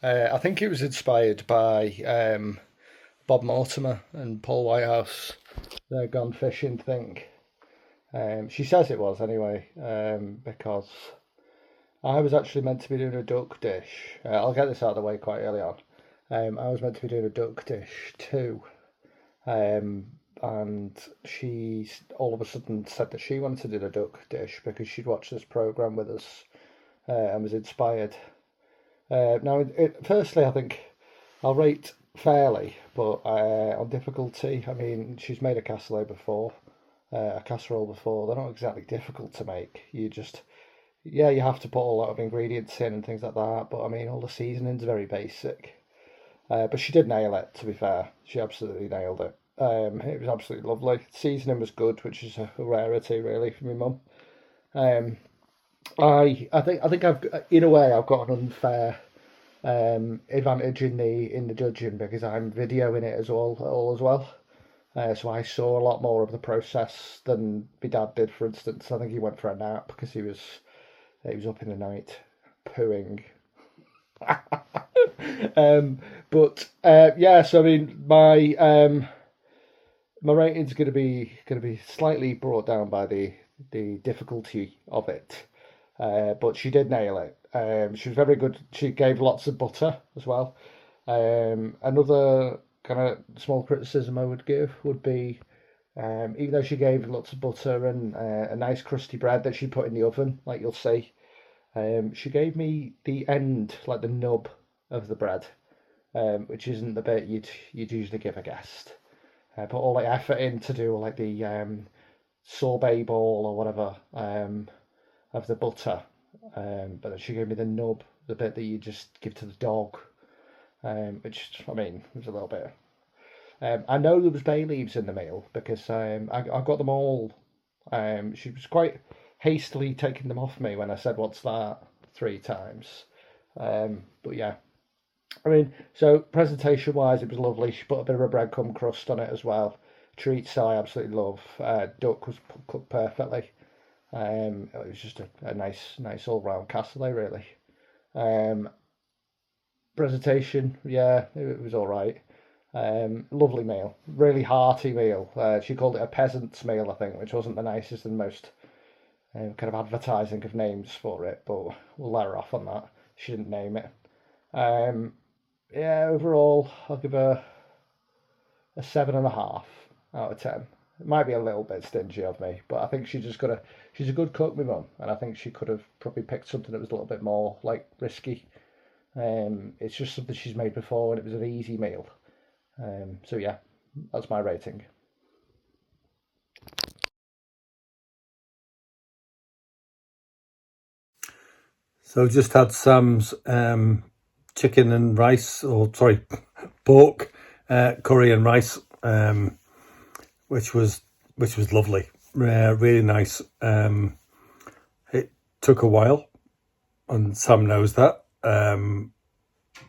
I think it was inspired by Bob Mortimer and Paul Whitehouse, their gone fishing thing. She says it was anyway, because I was actually meant to be doing a duck dish. I'll get this out of the way quite early on. I was meant to be doing a duck dish too. And she all of a sudden said that she wanted to do the duck dish because she'd watched this programme with us and was inspired. Firstly, I think I'll rate fairly, but on difficulty, I mean, she's made a casserole before, They're not exactly difficult to make. You have to put a lot of ingredients in and things like that, but I mean, all the seasoning's very basic. But she did nail it, to be fair. She absolutely nailed it. It was absolutely lovely. Seasoning was good, which is a rarity, really, for my mum. I think I've, in a way, I've got an unfair advantage in the judging because I'm videoing it as well. So I saw a lot more of the process than my dad did, for instance. I think he went for a nap because he was up in the night pooing. So I mean, my rating's going to be slightly brought down by the difficulty of it, but she did nail it. She was very good. She gave lots of butter as well. Another kind of small criticism I would give would be, even though she gave lots of butter and a nice crusty bread that she put in the oven, like you'll see, she gave me the end, like the nub of the bread, which isn't the bit you'd usually give a guest. Put all the effort in to do like the sorbet ball or whatever of the butter, but then she gave me the nub, the bit that you just give to the dog, which, I mean, was a little bit. I know there was bay leaves in the meal because I got them all. She was quite hastily taking them off me when I said, "What's that?" 3 times. But yeah. I mean, so presentation-wise, it was lovely. She put a bit of a breadcrumb crust on it as well. Treats I absolutely love. Duck was cooked perfectly. It was just a nice all-round cassoulet, really. Presentation, yeah, it was all right. Lovely meal, really hearty meal. She called it a peasant's meal, I think, which wasn't the nicest and most kind of advertising of names for it, but we'll let her off on that. She didn't name it. Overall, I'll give her a 7.5 out of 10. It might be a little bit stingy of me, but I think she's a good cook, my mum, and I think she could have probably picked something that was a little bit more like risky. It's just something she's made before, and it was an easy meal. So yeah, that's my rating. So just had Sam's chicken and rice, pork, curry and rice, which was lovely, really nice. It took a while, and Sam knows that.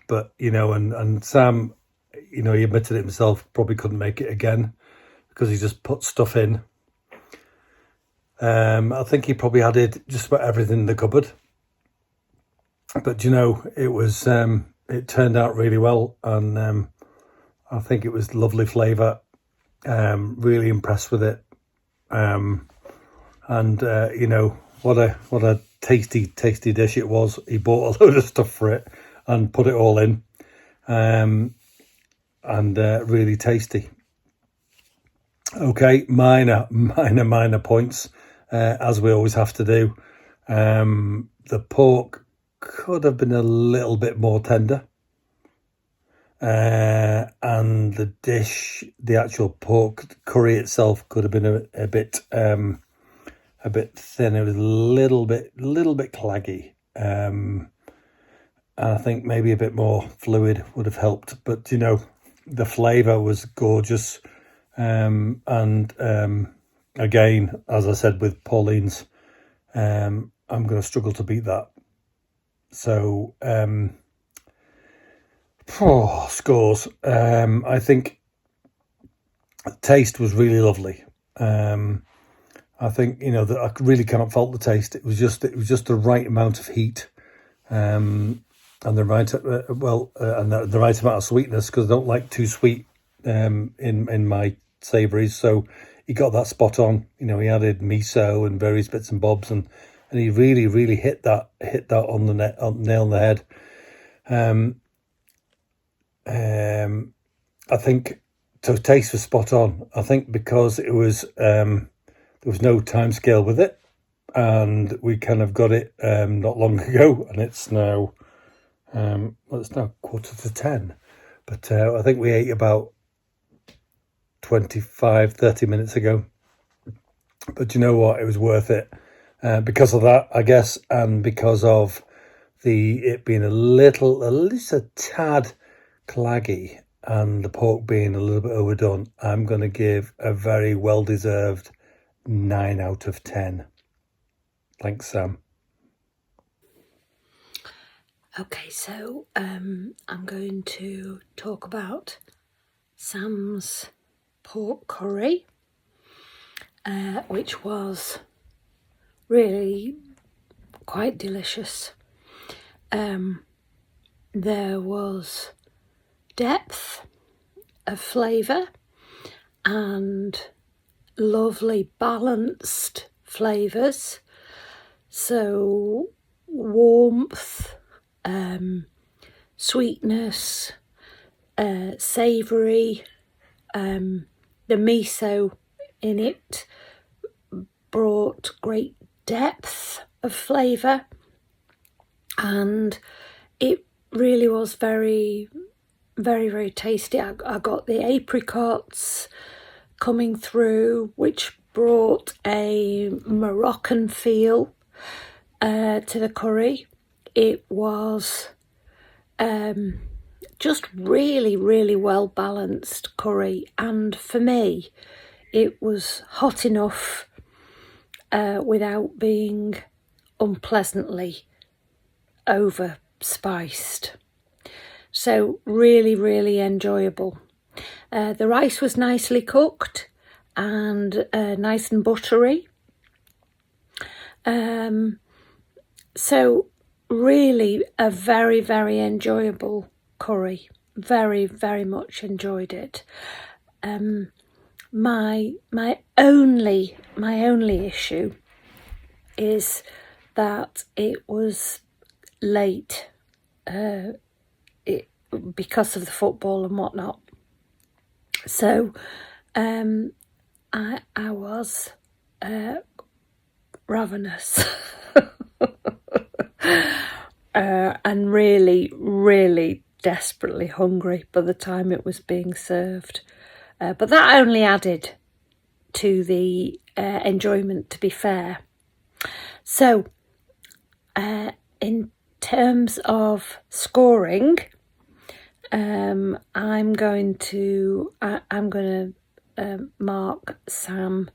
But and Sam, he admitted it himself, probably couldn't make it again because he just put stuff in. I think he probably added just about everything in the cupboard. But it was it turned out really well, and I think it was lovely flavour. Really impressed with it, and what a tasty dish it was. He bought a load of stuff for it and put it all in, and really tasty. Okay, minor points, as we always have to do. The pork could have been a little bit more tender, and the dish, the actual pork curry itself, could have been a bit thin. It was a little bit claggy. I think maybe a bit more fluid would have helped, but the flavour was gorgeous. And again, as I said with Pauline's, I'm going to struggle to beat that. So, scores. I think the taste was really lovely. I think, that I really can't fault the taste. It was just the right amount of heat, and the right and the right amount of sweetness, because I don't like too sweet in my savouries. So he got that spot on. He added miso and various bits and bobs, and he really hit that on the nail on the head. I think so. Taste was spot on. I think because it was there was no time scale with it, and we kind of got it not long ago, and it's now it's now 9:45, but I think we ate about 25-30 minutes ago. But you know what, it was worth it because of that, I guess, and because of it being at least a tad claggy, and the pork being a little bit overdone. I'm going to give a very well-deserved 9 out of 10. Thanks, Sam. Okay, so I'm going to talk about Sam's pork curry, which was really quite delicious. There was depth of flavour and lovely balanced flavours. So warmth, sweetness, savoury. The miso in it brought great depth of flavour, and it really was very, very, very tasty. I got the apricots coming through, which brought a Moroccan feel to the curry. It was just really, really well balanced curry, and for me it was hot enough without being unpleasantly over spiced. So really, really enjoyable. The rice was nicely cooked and nice and buttery. So really a very, very enjoyable curry. Very, very much enjoyed it. My only issue is that it was late because of the football and whatnot. So I was ravenous and really, really desperately hungry by the time it was being served. But that only added to the enjoyment, to be fair. So in terms of scoring, I'm going to mark Sam.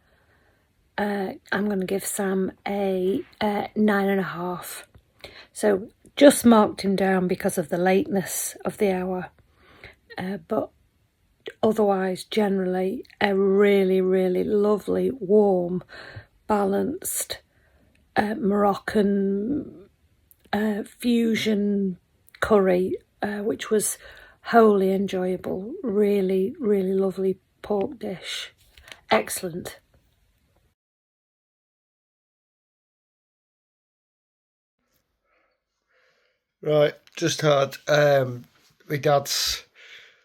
I'm going to give Sam a 9.5. So just marked him down because of the lateness of the hour, but otherwise generally a really, really lovely, warm, balanced Moroccan fusion curry, which was wholly enjoyable. Really, really lovely pork dish. Excellent. Right, just had my dad's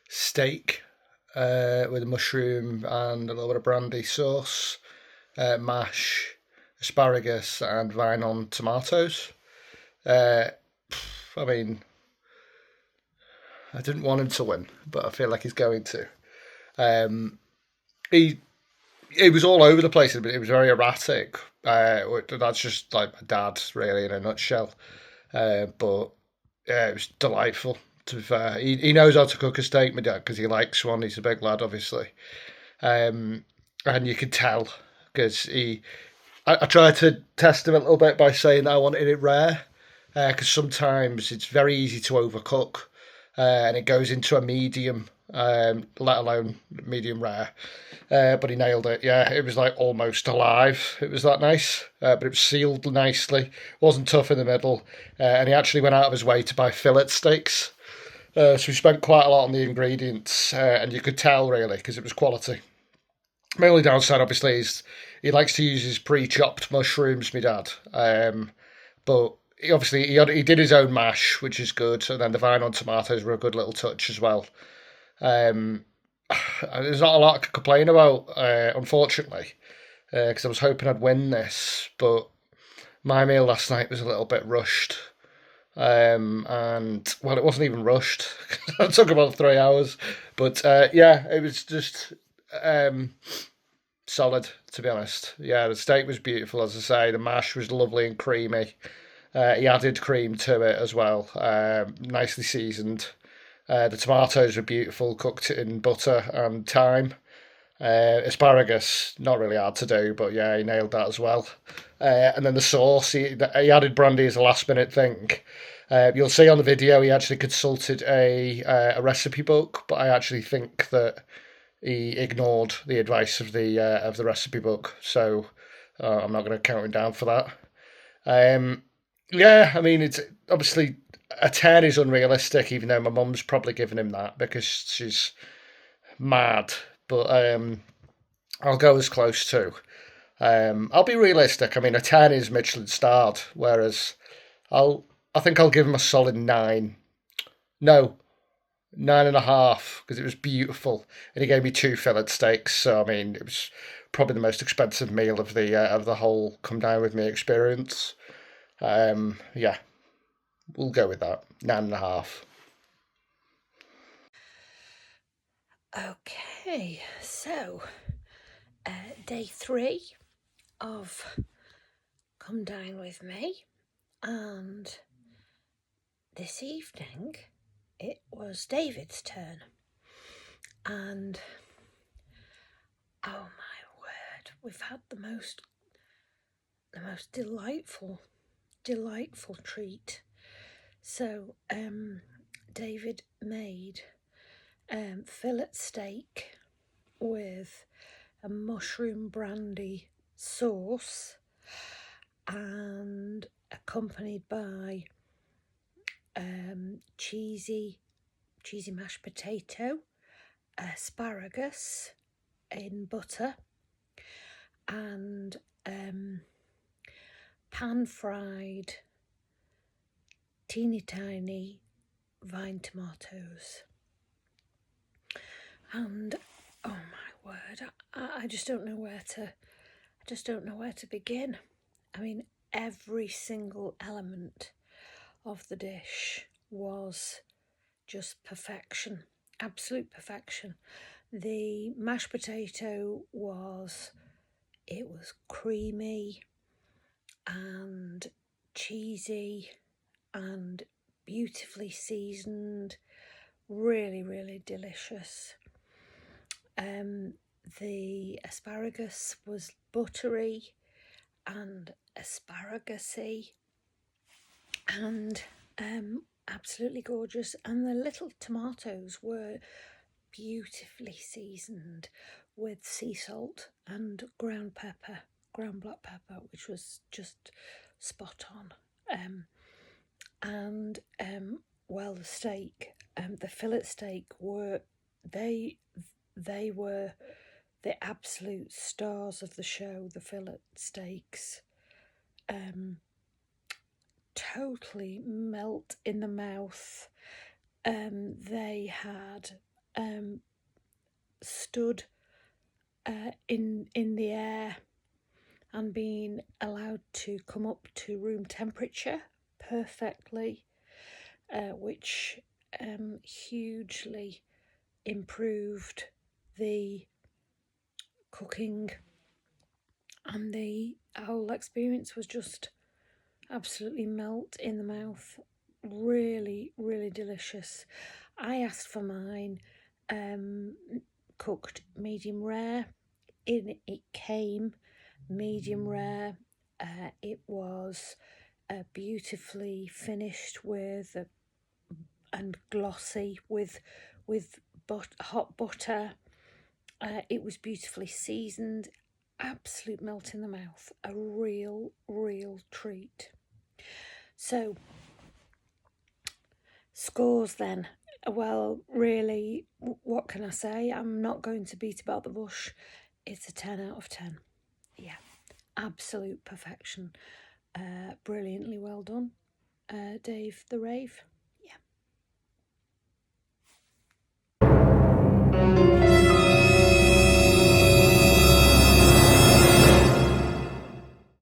steak with a mushroom and a little bit of brandy sauce, mash, asparagus, and vine on tomatoes. I mean, I didn't want him to win, but I feel like he's going to. He was all over the place. It was very erratic. That's just like my dad, really, in a nutshell. But yeah, it was delightful. To be fair, he knows how to cook a steak, my dad, because he likes one. He's a big lad, obviously. and you could tell because I tried to test him a little bit by saying that I wanted it rare, because sometimes it's very easy to overcook, and it goes into a medium, let alone medium rare. But he nailed it. Yeah, it was like almost alive. It was that nice, but it was sealed nicely. Wasn't tough in the middle, and he actually went out of his way to buy fillet steaks. So we spent quite a lot on the ingredients, and you could tell really because it was quality. My only downside, obviously, is he likes to use his pre-chopped mushrooms, my dad. But he did his own mash, which is good, and then the vine on tomatoes were a good little touch as well. There's not a lot I could complain about, unfortunately, because I was hoping I'd win this, but my meal last night was a little bit rushed. And well, it wasn't even rushed. It took about 3 hours, but yeah, it was just solid, to be honest. Yeah, the steak was beautiful, as I say. The mash was lovely and creamy. He added cream to it as well, nicely seasoned. The tomatoes were beautiful, cooked in butter and thyme. Asparagus, not really hard to do, but yeah, he nailed that as well. And then the sauce, he added brandy as a last minute thing. You'll see on the video he actually consulted a recipe book, but I actually think that he ignored the advice of the recipe book, so I'm not going to count him down for that. Yeah, I mean, it's obviously a 10 is unrealistic, even though my mum's probably given him that because she's mad. But I'll go as close to. I'll be realistic. I mean, a 10 is Michelin starred, whereas I think I'll give him a solid 9. No, 9.5, because it was beautiful, and he gave me 2 fillet steaks. So I mean, it was probably the most expensive meal of the whole come down with me experience. Yeah, we'll go with that 9.5. Okay, so day 3 of Come Dine With Me, and this evening it was David's turn, and oh my word, we've had the most delightful treat. So David made fillet steak with a mushroom brandy sauce, and accompanied by cheesy mashed potato, asparagus in butter, and pan fried teeny tiny vine tomatoes. And oh my word, I just don't know where to begin. I mean, every single element of the dish was just perfection, absolute perfection. The mashed potato was creamy and cheesy and beautifully seasoned, really delicious. The asparagus was buttery and asparagus-y and absolutely gorgeous, and the little tomatoes were beautifully seasoned with sea salt and ground black pepper, which was just spot on. Well, the steak, the fillet steak were the absolute stars of the show. The fillet steaks totally melt in the mouth. They had stood in the air and been allowed to come up to room temperature perfectly, which hugely improved the cooking, and the whole experience was just absolutely melt in the mouth. Really delicious. I asked for mine cooked medium rare. In it came medium rare. It was beautifully finished with and glossy with hot butter. It was beautifully seasoned, absolute melt in the mouth, a real treat. So, scores then. Well, really, what can I say? I'm not going to beat about the bush. It's a 10 out of 10. Yeah, absolute perfection. Brilliantly well done, Dave the Rave.